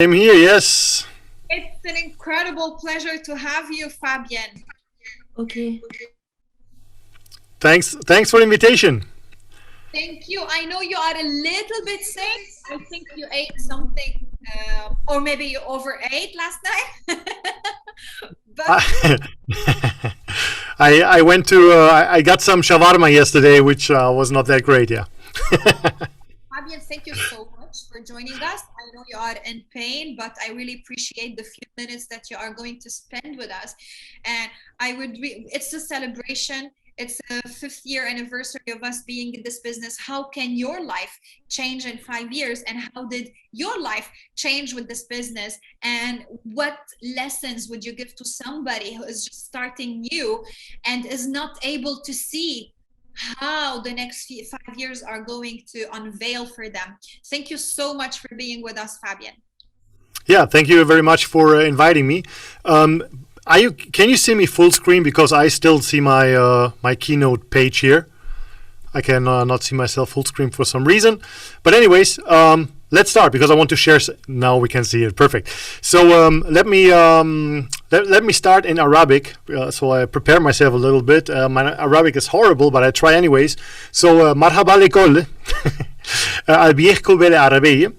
I'm here, yes. It's an incredible pleasure to have you, Fabian. Okay. Thanks for the invitation. Thank you. I know you are a little bit sick. I think you ate something, or maybe you overate last night. But I I went to I got some shawarma yesterday, which was not that great. Yeah. Fabian, thank you so much for joining us. I know you are in pain, but I really appreciate the few minutes that you are going to spend with us. And it's a celebration. It's a fifth year anniversary of us being in this business. How can your life change in 5 years? And how did your life change with this business? And what lessons would you give to somebody who is just starting new and is not able to see how the next 5 years are going to unveil for them? Thank you so much for being with us, Fabian. Yeah. Thank you very much for inviting me. Can you see me full screen because I still see my keynote page here. I can not see myself full screen for some reason. But anyways, let's start because I want to share. Now we can see it. Perfect. So let me start in Arabic. So I prepare myself a little bit. My Arabic is horrible, but I try anyways. So مرحبا لكل بيحكوا بالعربية.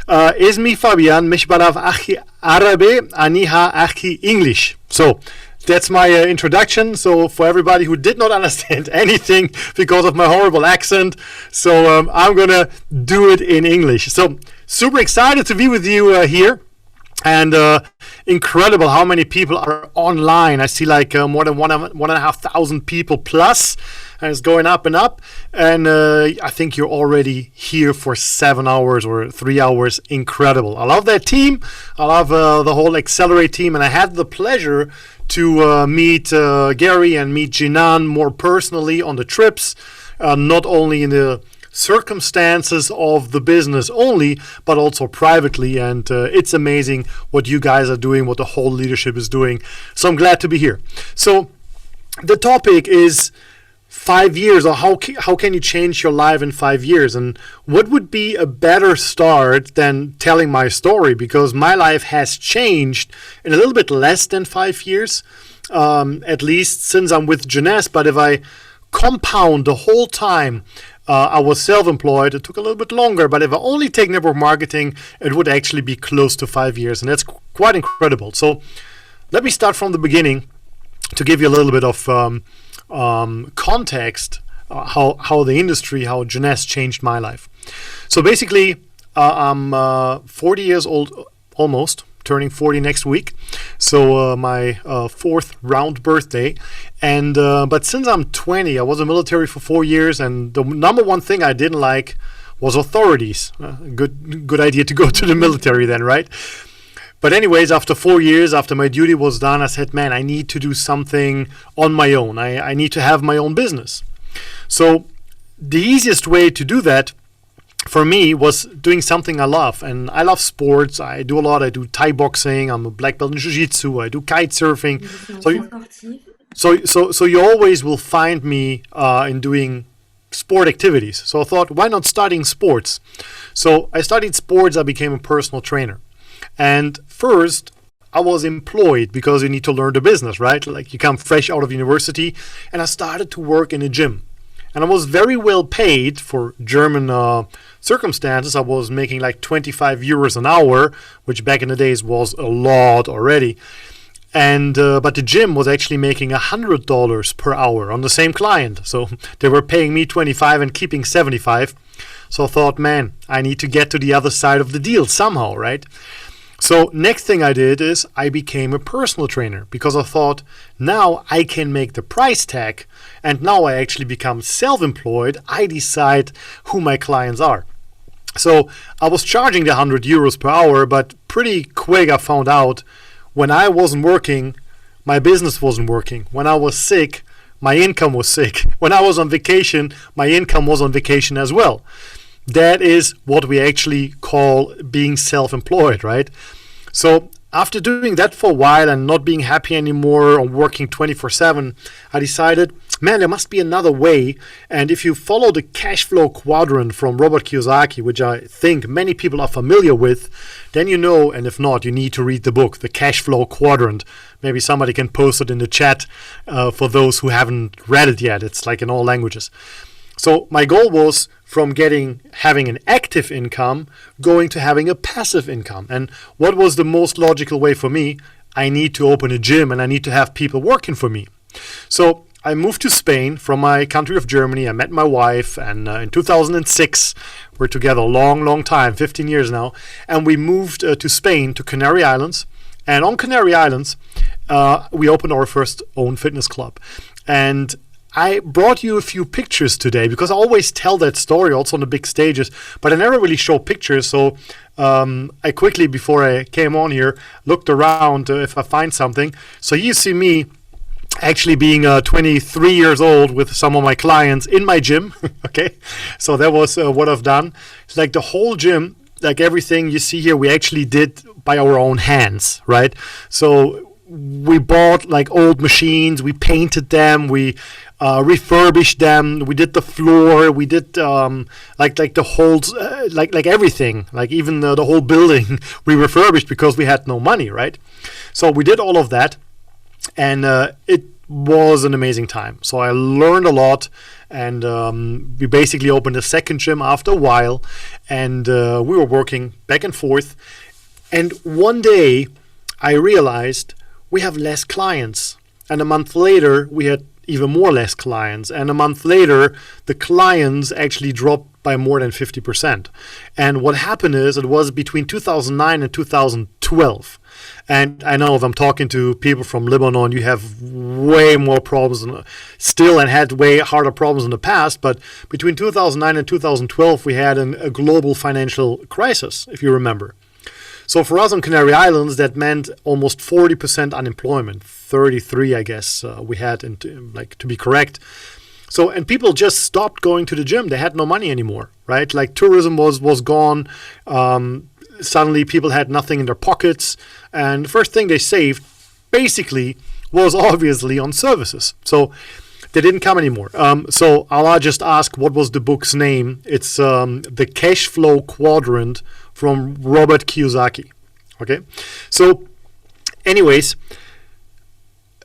اسمي فابيان مش بعرف أحكي عربي أنيها أحكي English. So that's my introduction. So for everybody who did not understand anything because of my horrible accent, so I'm gonna do it in English. So super excited to be with you here, and incredible how many people are online. I see like more than 1,500 people plus, and it's going up and up. And I think you're already here for 7 hours or 3 hours. Incredible. I love that team. I love the whole Accelerate team, and I had the pleasure to meet Gary and meet Jinan more personally on the trips, not only in the circumstances of the business only, but also privately. And it's amazing what you guys are doing, what the whole leadership is doing. So I'm glad to be here. So the topic is 5 years, or how can you change your life in 5 years? And what would be a better start than telling my story? Because my life has changed in a little bit less than 5 years, at least since I'm with Jeunesse. But if I compound the whole time I was self-employed, it took a little bit longer. But if I only take network marketing, it would actually be close to 5 years. And that's quite incredible. So let me start from the beginning to give you a little bit of context, how the industry, how Jeunesse changed my life. So basically, I'm 40 years old, almost turning 40 next week. So my fourth round birthday. And but since I'm 20, I was in the military for 4 years, and the number one thing I didn't like was authorities. Good idea to go to the military then, right? But anyways, after 4 years, after my duty was done, I said, man, I need to do something on my own. I need to have my own business. So the easiest way to do that for me was doing something I love. And I love sports. I do a lot. I do Thai boxing. I'm a black belt in jiu-jitsu. I do kite surfing. So you always will find me in doing sport activities. So I thought, why not studying sports? So I studied sports. I became a personal trainer. And first, I was employed because you need to learn the business, right? Like you come fresh out of university, and I started to work in a gym. And I was very well paid for German circumstances. I was making like 25 euros an hour, which back in the days was a lot already. And but the gym was actually making $100 per hour on the same client. So they were paying me 25 and keeping 75. So I thought, man, I need to get to the other side of the deal somehow, right? So next thing I did is I became a personal trainer because I thought now I can make the price tag, and now I actually become self-employed. I decide who my clients are. So I was charging the 100 euros per hour, but pretty quick I found out when I wasn't working, my business wasn't working. When I was sick, my income was sick. When I was on vacation, my income was on vacation as well. That is what we actually call being self-employed, right? So after doing that for a while and not being happy anymore or working 24/7, I decided man, there must be another way. And if you follow the cash flow quadrant from Robert Kiyosaki, which I think many people are familiar with, then you know, and if not, you need to read the book, The Cash Flow Quadrant. Maybe somebody can post it in the chat for those who haven't read it yet. It's like in all languages. So my goal was from having an active income, going to having a passive income. And what was the most logical way for me? I need to open a gym and I need to have people working for me. So I moved to Spain from my country of Germany. I met my wife, and in 2006, we're together a long, long time, 15 years now, and we moved to Spain, to Canary Islands. And on Canary Islands, we opened our first own fitness club. And I brought you a few pictures today because I always tell that story also on the big stages, but I never really show pictures. So I quickly, before I came on here, looked around if I find something. So you see me actually being 23 years old with some of my clients in my gym. Okay, so that was what I've done. It's like the whole gym, like everything you see here, we actually did by our own hands, right? So we bought like old machines, we painted them, we refurbished them, we did the floor, we did like the whole like everything, like even the whole building we refurbished because we had no money, right? So we did all of that. And it was an amazing time. So I learned a lot, and we basically opened a second gym after a while, and we were working back and forth. And one day I realized we have less clients. And a month later, we had even more less clients. And a month later, the clients actually dropped by more than 50%. And what happened is it was between 2009 and 2012. And I know if I'm talking to people from Lebanon, you have way more problems still and had way harder problems in the past. But between 2009 and 2012, we had a global financial crisis, if you remember. So for us on Canary Islands, that meant almost 40% unemployment, 33, I guess we had, to be correct. So, and people just stopped going to the gym. They had no money anymore, right? Like tourism was gone. Suddenly people had nothing in their pockets. And the first thing they saved basically was obviously on services. So they didn't come anymore. So I'll just ask, what was the book's name? It's The Cash Flow Quadrant from Robert Kiyosaki. Okay. So anyways,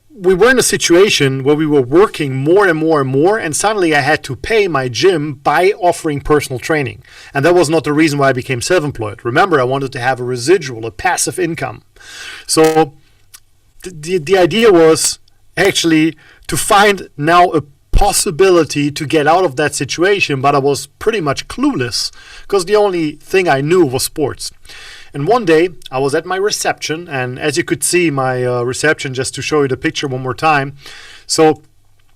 we were in a situation where we were working more and more and more, and suddenly I had to pay my gym by offering personal training. And that was not the reason why I became self-employed. Remember, I wanted to have a residual, a passive income. So the idea was actually to find now a possibility to get out of that situation, but I was pretty much clueless because the only thing I knew was sports. And one day I was at my reception, and as you could see my reception, just to show you the picture one more time. So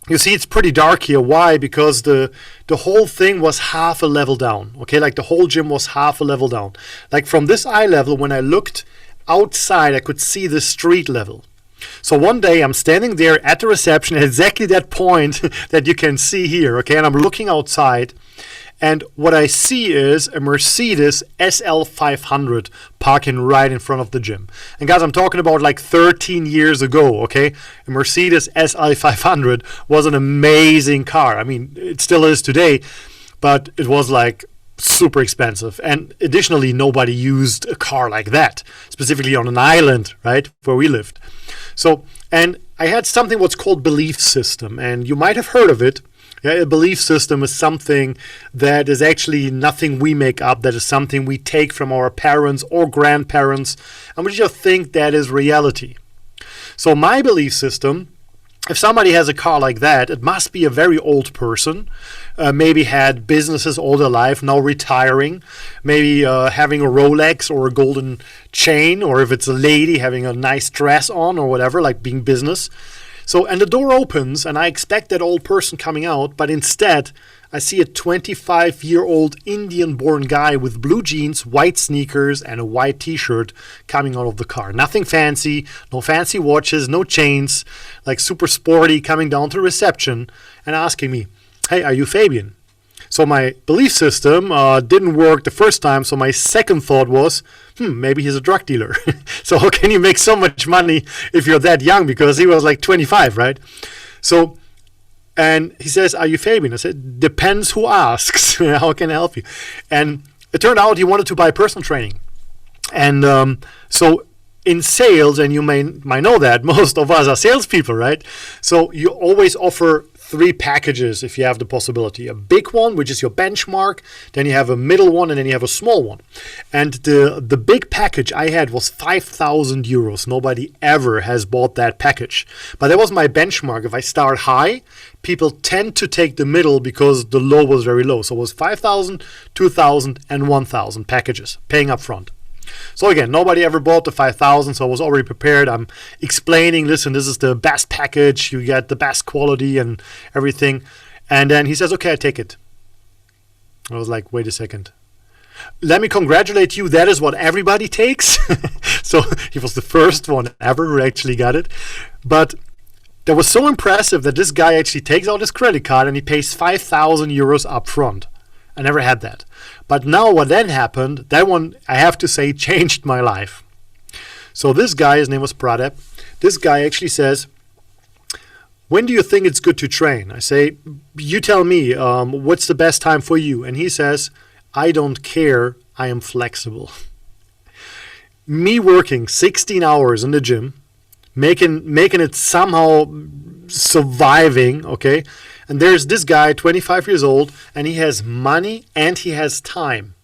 you see it's pretty dark here. Why? Because the whole thing was half a level down. Okay, like the whole gym was half a level down. Like from this eye level, when I looked outside, I could see the street level. So one day I'm standing there at the reception at exactly that point that you can see here, okay, and I'm looking outside, and what I see is a Mercedes SL 500 parking right in front of the gym. And guys, I'm talking about like 13 years ago, okay? A Mercedes SL 500 was an amazing car. I mean, it still is today, but it was like super expensive. And additionally, nobody used a car like that, specifically on an island, right, where we lived. So, and I had something what's called belief system, and you might have heard of it. Yeah, a belief system is something that is actually nothing we make up, that is something we take from our parents or grandparents, and we just think that is reality. So my belief system, if somebody has a car like that, it must be a very old person, maybe had businesses all their life, now retiring, maybe having a Rolex or a golden chain, or if it's a lady having a nice dress on or whatever, like being business. So, and the door opens, and I expect that old person coming out, but instead I see a 25-year-old Indian-born guy with blue jeans, white sneakers, and a white t-shirt coming out of the car. Nothing fancy, no fancy watches, no chains, like super sporty, coming down to reception and asking me, "Hey, are you Fabian?" So my belief system didn't work the first time, so my second thought was, maybe he's a drug dealer. So how can you make so much money if you're that young? Because he was like 25, right? So And he says, "Are you Fabian?" I said, "Depends who asks." How can I help you? And it turned out he wanted to buy personal training. And so in sales, and you might know that most of us are salespeople, right? So you always offer 3 packages if you have the possibility. A big one, which is your benchmark, then you have a middle one, and then you have a small one. And the big package I had was 5,000 euros. Nobody ever has bought that package. But that was my benchmark. If I start high, people tend to take the middle because the low was very low. So it was 5,000, 2,000, and 1,000 packages, paying up front. So again, nobody ever bought the 5,000, so I was already prepared. I'm explaining, listen, this is the best package. You get the best quality and everything. And then he says, okay, I take it. I was like, wait a second. Let me congratulate you. That is what everybody takes. So he was the first one ever who actually got it. But that was so impressive that this guy actually takes out his credit card and he pays 5,000 euros up front. I never had that. But now what then happened, that one, I have to say, changed my life. So this guy, his name was Pradep, this guy actually says, when do you think it's good to train? I say, you tell me, what's the best time for you? And he says, I don't care, I am flexible. Me working 16 hours in the gym, making it somehow surviving, okay? And there's this guy, 25 years old, and he has money and he has time.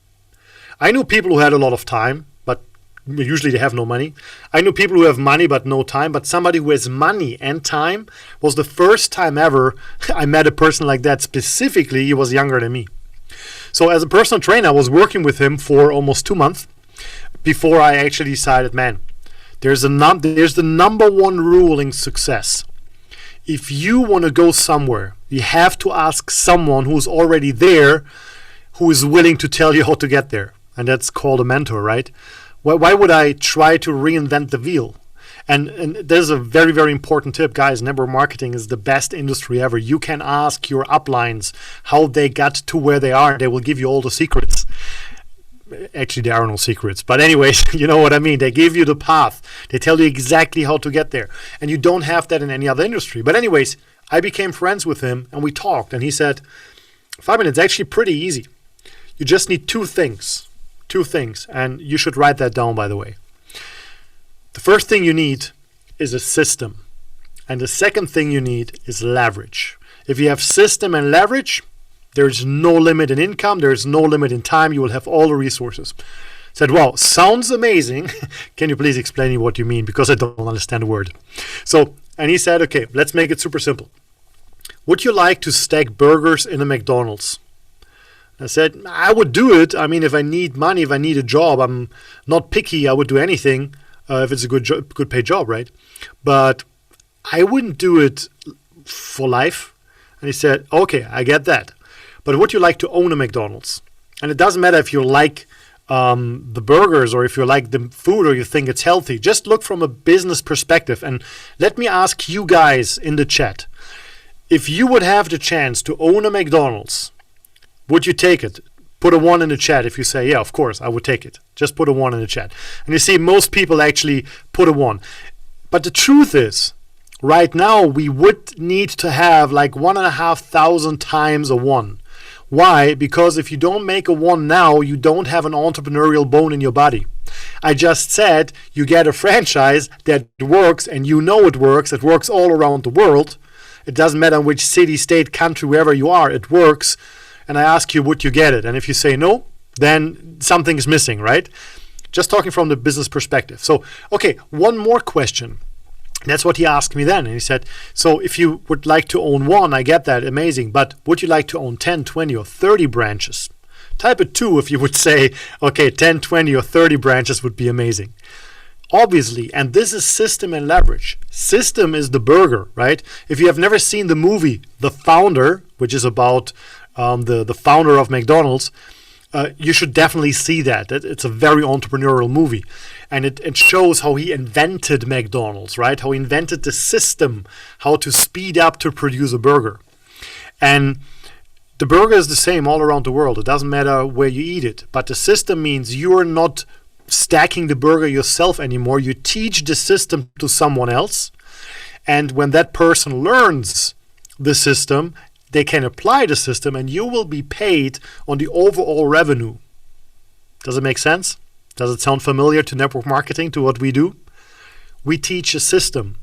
I knew people who had a lot of time, but usually they have no money. I knew people who have money but no time, but somebody who has money and time was the first time ever I met a person like that. Specifically, he was younger than me. So as a personal trainer, I was working with him for almost 2 months before I actually decided, man, there's the number one rule in success. If you want to go somewhere, you have to ask someone who's already there, who is willing to tell you how to get there. And that's called a mentor, right? Why would I try to reinvent the wheel? And there's a very, very important tip, guys. Network marketing is the best industry ever. You can ask your uplines how they got to where they are. They will give you all the secrets. Actually, there are no secrets. But anyways, you know what I mean. They give you the path. They tell you exactly how to get there. And you don't have that in any other industry. But anyways, I became friends with him and we talked. And he said, Fabian, it's actually pretty easy. You just need 2 things. 2 things. And you should write that down, by the way. The first thing you need is a system. And the second thing you need is leverage. If you have system and leverage, there's no limit in income. There's no limit in time. You will have all the resources. Said, well, sounds amazing. Can you please explain me what you mean? Because I don't understand the word. So, and he said, okay, let's make it super simple. Would you like to stack burgers in a McDonald's? I said, I would do it. I mean, if I need money, if I need a job, I'm not picky. I would do anything if it's a good paid job, right? But I wouldn't do it for life. And he said, okay, I get that. But would you like to own a McDonald's? And it doesn't matter if you like the burgers or if you like the food or you think it's healthy. Just look from a business perspective. And let me ask you guys in the chat, if you would have the chance to own a McDonald's, would you take it? Put a 1 in the chat if you say, yeah, of course, I would take it. Just put a 1 in the chat. And you see, most people actually put a 1. But the truth is, right now, we would need to have like 1,500 times a 1. Why? Because if you don't make a 1 now, you don't have an entrepreneurial bone in your body. I just said you get a franchise that works and you know it works all around the world. It doesn't matter in which city, state, country, wherever you are, it works. And I ask you, would you get it? And if you say no, then something is missing, right? Just talking from the business perspective. So, okay, one more question. That's what he asked me then. And he said, so if you would like to own 1, I get that, amazing. But would you like to own 10, 20, or 30 branches? Type a 2 if you would say, okay, 10, 20, or 30 branches would be amazing. Obviously, and this is system and leverage. System is the burger, right? If you have never seen the movie The Founder, which is about the founder of McDonald's, you should definitely see that. It's a very entrepreneurial movie. And it shows how he invented McDonald's, right? How he invented the system, how to speed up to produce a burger. And the burger is the same all around the world. It doesn't matter where you eat it. But the system means you are not stacking the burger yourself anymore. You teach the system to someone else. And when that person learns the system, they can apply the system, and you will be paid on the overall revenue. Does it make sense? Does it sound familiar to network marketing, to what we do? We teach a system,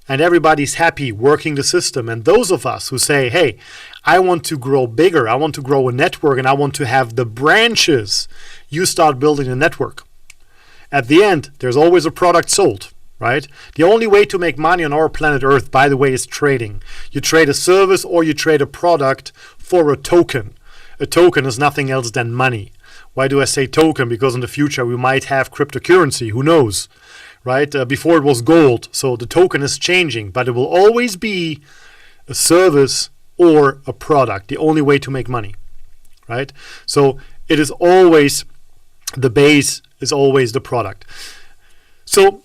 and everybody's happy working the system. And those of us who say, hey, I want to grow bigger, I want to grow a network, and I want to have the branches, you start building a network. At the end, there's always a product sold, right? The only way to make money on our planet Earth, by the way, is trading. You trade a service or you trade a product for a token. A token is nothing else than money. Why do I say token? Because in the future we might have cryptocurrency, who knows, right? Before it was gold, so the token is changing, but it will always be a service or a product, the only way to make money, right? So it is always, the base is always the product. So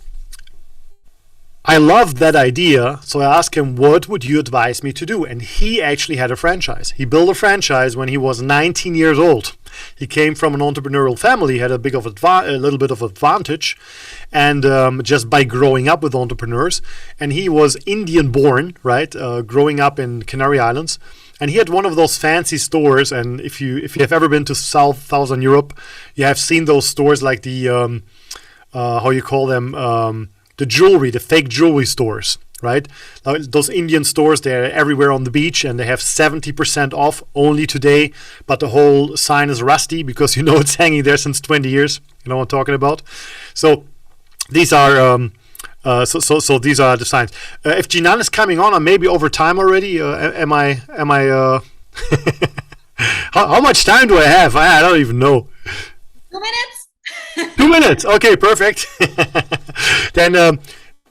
I loved that idea, so I asked him, what would you advise me to do? And he actually had a franchise. He built a franchise when he was 19 years old. He came from an entrepreneurial family, had a little bit of advantage, and just by growing up with entrepreneurs. And he was Indian born, right? Growing up in Canary Islands. And he had one of those fancy stores. And if you have ever been to Southern Europe, you have seen those stores like the, how you call them, the jewelry, the fake jewelry stores, right? Those Indian stores, they're everywhere on the beach, and they have 70% off only today, but the whole sign is rusty because you know it's hanging there since 20 years. You know what I'm talking about? So these are so these are the signs. If Jinan is coming on, or maybe over time already, am I how much time do I have? I don't even know. 2 minutes. 2 minutes. Okay, perfect. Then I'm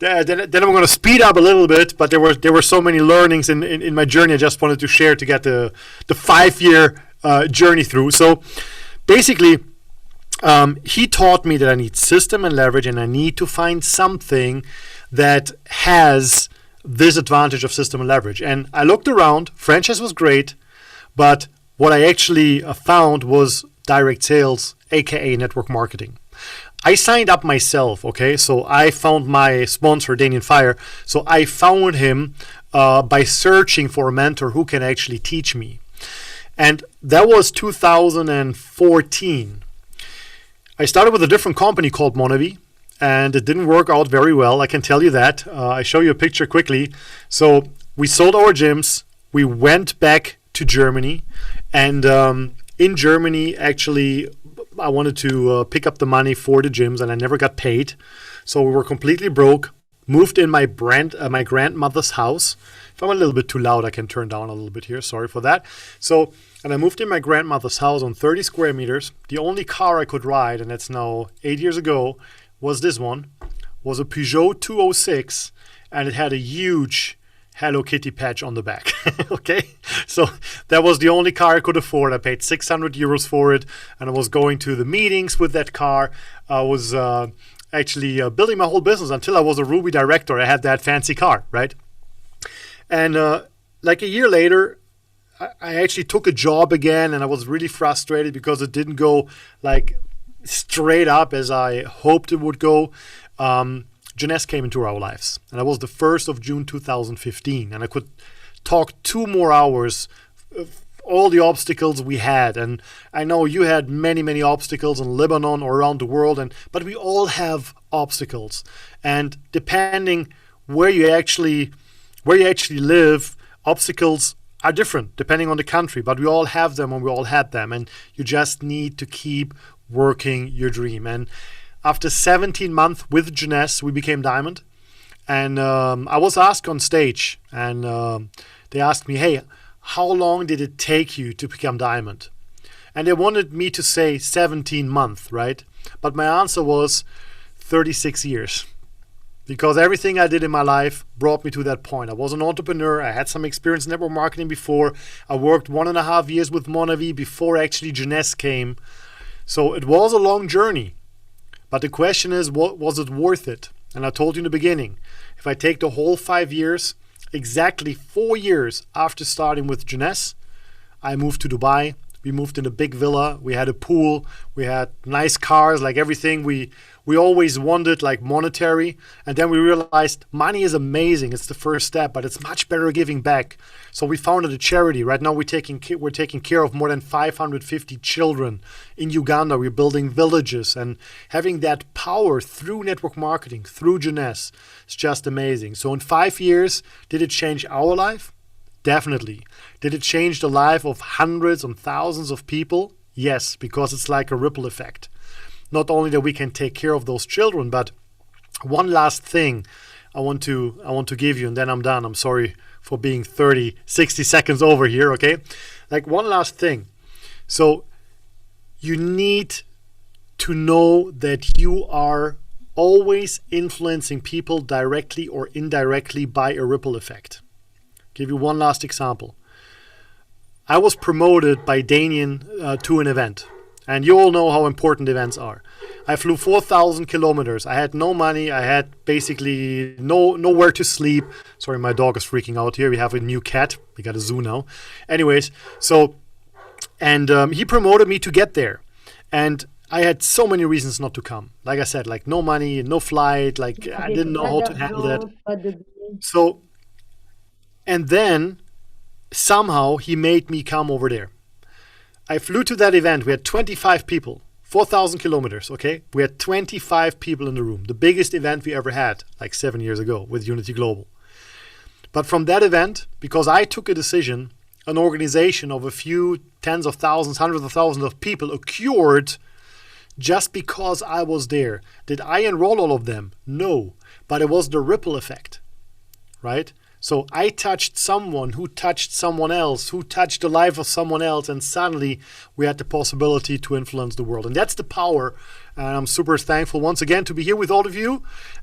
going to speed up a little bit. But there were so many learnings in my journey. I just wanted to share to get the 5-year journey through. So basically, he taught me that I need system and leverage, and I need to find something that has this advantage of system and leverage. And I looked around. Franchise was great, but what I actually found was direct sales, aka network marketing. I signed up myself, okay? So I found my sponsor, Daniel Fire. So I found him by searching for a mentor who can actually teach me. And that was 2014. I started with a different company called Monavi, and it didn't work out very well, I can tell you that. I show you a picture quickly. So we sold our gyms. We went back to Germany, and in Germany, actually, I wanted to pick up the money for the gyms, and I never got paid. So we were completely broke. Moved in my grandmother's house. If I'm a little bit too loud, I can turn down a little bit here. Sorry for that. So, and I moved in my grandmother's house on 30 square meters. The only car I could ride, and that's now 8 years ago, was this one. Was a Peugeot 206, and it had a huge Hello Kitty patch on the back. Okay, so that was the only car I could afford. I paid 600 euros for it, and I was going to the meetings with that car. I was actually building my whole business until I was a Ruby director. I had that fancy car, right? And like a year later, I actually took a job again, and I was really frustrated because it didn't go like straight up as I hoped it would go. Jeunesse came into our lives, and that was the 1st of June 2015, and I could talk 2 more hours of all the obstacles we had. And I know you had many obstacles in Lebanon or around the world, but we all have obstacles, and depending where you actually live, obstacles are different depending on the country, but we all have them and we all had them, and you just need to keep working your dream. And after 17 months with Jeunesse, we became Diamond. And I was asked on stage, and they asked me, hey, how long did it take you to become Diamond? And they wanted me to say 17 months, right? But my answer was 36 years. Because everything I did in my life brought me to that point. I was an entrepreneur. I had some experience in network marketing before. I worked 1.5 years with Monavi before actually Jeunesse came. So it was a long journey. But the question is, what was it worth it? And I told you in the beginning, if I take the whole 5 years, exactly 4 years after starting with Jeunesse, I moved to Dubai. We moved in a big villa. We had a pool. We had nice cars, like everything we We always wanted like monetary, and then we realized money is amazing. It's the first step, but it's much better giving back. So we founded a charity. Right now we're taking care of more than 550 children in Uganda. We're building villages, and having that power through network marketing, through Jeunesse, is just amazing. So in 5 years, did it change our life? Definitely. Did it change the life of hundreds and thousands of people? Yes, because it's like a ripple effect. Not only that we can take care of those children, but one last thing I want to give you, and then I'm done. I'm sorry for being 60 seconds over here, okay? Like one last thing. So you need to know that you are always influencing people directly or indirectly by a ripple effect. Give you one last example. I was promoted by Damien to an event, and you all know how important events are. I flew 4,000 kilometers. I had no money. I had basically nowhere to sleep. Sorry, my dog is freaking out here. We have a new cat. We got a zoo now. Anyways, and he promoted me to get there, and I had so many reasons not to come. Like I said, like no money, no flight. Like I didn't know how to handle that. So. And then somehow he made me come over there. I flew to that event. We had 25 people, 4,000 kilometers, okay? We had 25 people in the room, the biggest event we ever had, like 7 years ago with Unity Global. But from that event, because I took a decision, an organization of a few tens of thousands, hundreds of thousands of people occurred just because I was there. Did I enroll all of them? No. But it was the ripple effect, right? So I touched someone who touched someone else, who touched the life of someone else, and suddenly we had the possibility to influence the world. And that's the power. And I'm super thankful once again to be here with all of you.